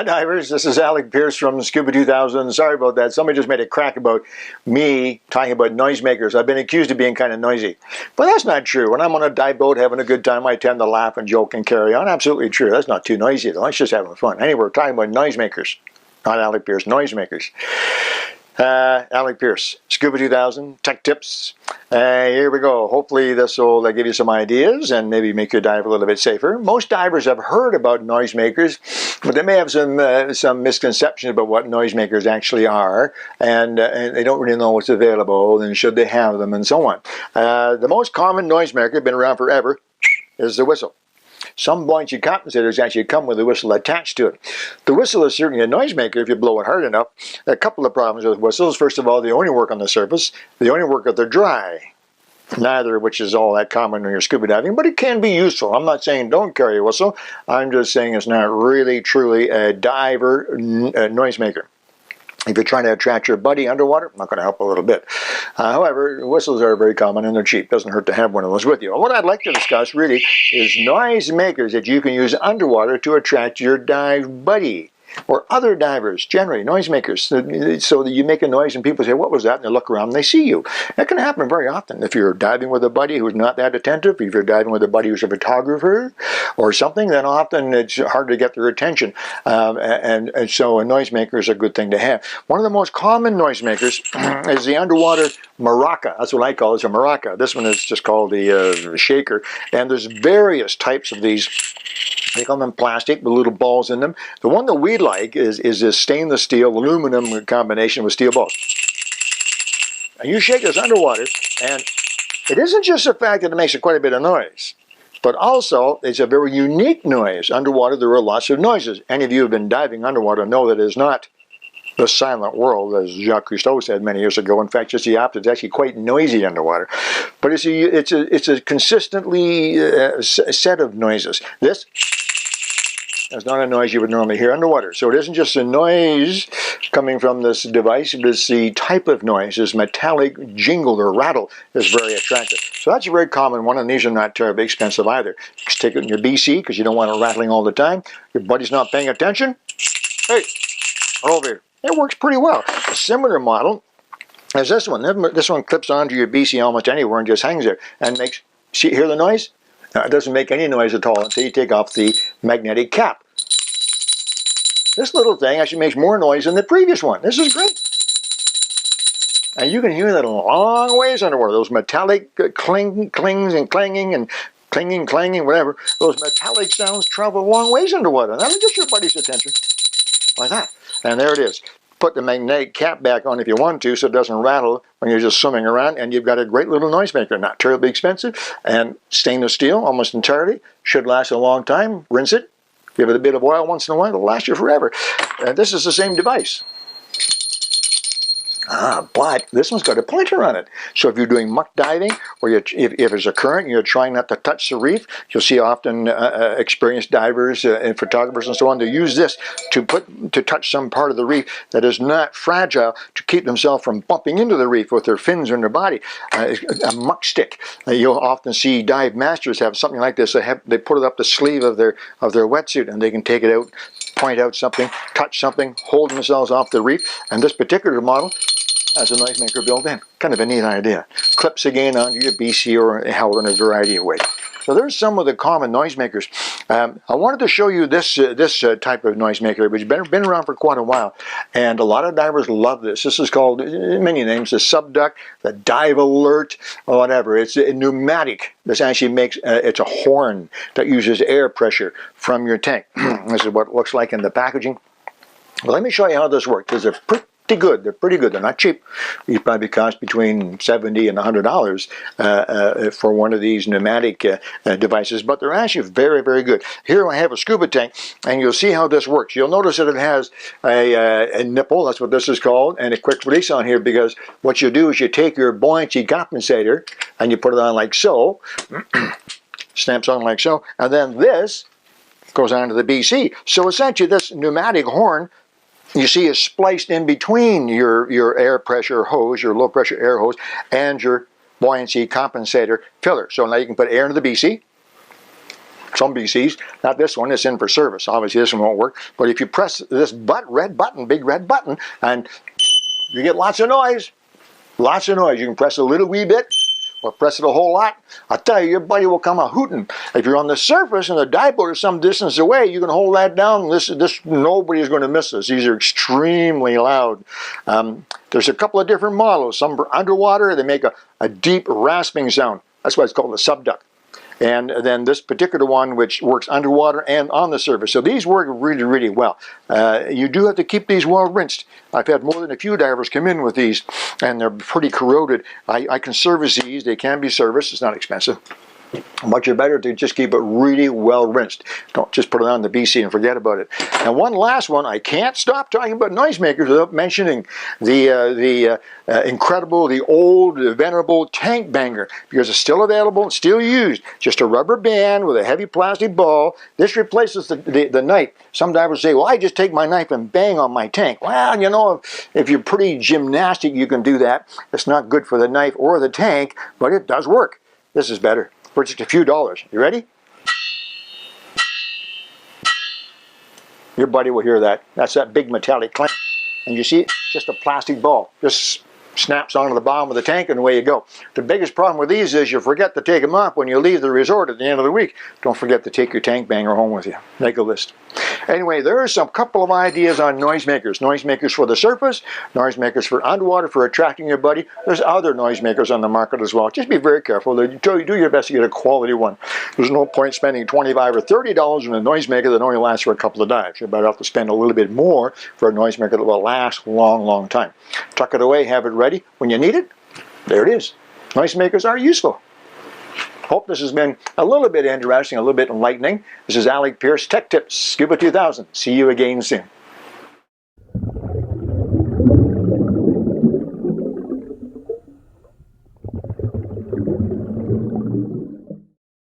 Hi divers, this is Alec Peirce from Scuba 2000. Sorry about that. Somebody just made a crack about me talking about noisemakers. I've been accused of being kind of noisy. But that's not true. When I'm on a dive boat having a good time, I tend to laugh and joke and carry on. Absolutely true. That's not too noisy though. That's just having fun. Anyway, we're talking about noisemakers. Not Alec Peirce, noisemakers. Alec Peirce, Scuba 2000, Tech Tips. Here we go. Hopefully this will give you some ideas and maybe make your dive a little bit safer. Most divers have heard about noisemakers, but they may have some misconceptions about what noisemakers actually are, and they don't really know what's available and should they have them and so on. The most common noisemaker, been around forever, is the whistle. Some buoyancy compensators actually come with a whistle attached to it. The whistle is certainly a noisemaker if you blow it hard enough. A couple of problems with whistles. First of all, they only work on the surface. They only work if they're dry. Neither of which is all that common when you're scuba diving, but it can be useful. I'm not saying don't carry a whistle. I'm just saying it's not really, truly a diver noisemaker. If you're trying to attract your buddy underwater, not going to help a little bit. However, whistles are very common and they're cheap. Doesn't hurt to have one of those with you. What I'd like to discuss really is noise makers that you can use underwater to attract your dive buddy. Or other divers, generally, noisemakers, so that you make a noise and people say, what was that? And they look around and they see you. That can happen very often. If you're diving with a buddy who's not that attentive, if you're diving with a buddy who's a photographer or something, then often it's hard to get their attention. And so a noisemaker is a good thing to have. One of the most common noisemakers is the underwater maraca. That's what I call it, a maraca. This one is just called the shaker. And there's various types of these. They come in plastic with little balls in them. The one that we like is this stainless steel aluminum combination with steel balls. And you shake this underwater, and it isn't just the fact that it makes quite a bit of noise, but also it's a very unique noise. Underwater there are lots of noises. Any of you who have been diving underwater know that it is not the silent world, as Jacques Cousteau said many years ago. In fact, just the opposite. It's actually quite noisy underwater. But it's a consistently set of noises. This is not a noise you would normally hear underwater. So it isn't just a noise coming from this device, but it's the type of noise. This metallic jingle or rattle is very attractive. So that's a very common one, and these are not terribly expensive either. Just take it in your BC because you don't want it rattling all the time. Your buddy's not paying attention. Hey, over here. It works pretty well. A similar model is this one. This one clips onto your BC almost anywhere and just hangs there and makes, hear the noise? No, it doesn't make any noise at all until you take off the magnetic cap. This little thing actually makes more noise than the previous one. This is great. And you can hear that a long ways underwater. Those metallic clings and clanging and clinging, clanging, whatever. Those metallic sounds travel a long ways underwater. And that'll get your buddy's attention. Like that. And there it is. Put the magnetic cap back on if you want to so it doesn't rattle when you're just swimming around, and you've got a great little noisemaker. Not terribly expensive, and stainless steel almost entirely. Should last a long time. Rinse it. Give it a bit of oil once in a while. It'll last you forever. And this is the same device. But this one's got a pointer on it. So if you're doing muck diving, or if there's a current and you're trying not to touch the reef, you'll see often experienced divers and photographers and so on, they use this to touch some part of the reef that is not fragile, to keep themselves from bumping into the reef with their fins in their body. A muck stick. You'll often see dive masters have something like this. They put it up the sleeve of their wetsuit, and they can take it out, point out something, touch something, hold themselves off the reef. And this particular model has a noisemaker built in. Kind of a neat idea. Clips again onto your BC or held in a variety of ways. So there's some of the common noisemakers. I wanted to show you this type of noisemaker, which has been around for quite a while, and a lot of divers love this. This is called, many names, the Subduct, the Dive Alert, or whatever. It's a pneumatic. This actually makes, it's a horn that uses air pressure from your tank. This is what it looks like in the packaging. Well, let me show you how this works. These are pretty good. They're pretty good. They're not cheap. These probably cost between $70 and $100 for one of these pneumatic devices, but they're actually very, very good. Here I have a scuba tank, and you'll see how this works. You'll notice that it has a nipple, that's what this is called, and a quick release on here, because what you do is you take your buoyancy compensator and you put it on like so, snaps on like so, and then this goes on to the BC. So essentially this pneumatic horn, you see, is spliced in between your air pressure hose, your low pressure air hose, and your buoyancy compensator filler. So now you can put air into the BC, some BCs, not this one, it's in for service. Obviously this one won't work, but if you press this red button, big red button, and you get lots of noise. Lots of noise. You can press a little wee bit or press it a whole lot. I'll tell you, your buddy will come a hooting. If you're on the surface and the dive boat is some distance away, you can hold that down. Nobody's going to miss this. These are extremely loud. There's a couple of different models. Some are underwater. They make a deep rasping sound. That's why it's called the subduct. And then this particular one, which works underwater and on the surface. So these work really, really well. You do have to keep these well rinsed. I've had more than a few divers come in with these, and they're pretty corroded. I can service these. They can be serviced. It's not expensive. Much better to just keep it really well rinsed. Don't just put it on the BC and forget about it. And one last one, I can't stop talking about noisemakers without mentioning the incredible, the old, venerable tank banger, because it's still available, it's still used. Just a rubber band with a heavy plastic ball. This replaces the knife. Some divers say, well, I just take my knife and bang on my tank. Well, you know, if you're pretty gymnastic, you can do that. It's not good for the knife or the tank, but it does work. This is better. For just a few dollars. You ready? Your buddy will hear that. That's that big metallic clank. And you see it? Just a plastic ball. Just snaps onto the bottom of the tank and away you go. The biggest problem with these is you forget to take them off when you leave the resort at the end of the week. Don't forget to take your tank banger home with you. Make a list. Anyway, there are some couple of ideas on noisemakers. Noisemakers for the surface, noisemakers for underwater for attracting your buddy. There's other noisemakers on the market as well. Just be very careful. Do your best to get a quality one. There's no point spending $25 or $30 on a noisemaker that only lasts for a couple of dives. You're better off to spend a little bit more for a noisemaker that will last a long, long time. Tuck it away, have it ready. When you need it, there it is. Noisemakers are useful. Hope this has been a little bit interesting, a little bit enlightening. This is Alec Peirce, Tech Tips, Scuba 2000. See you again soon.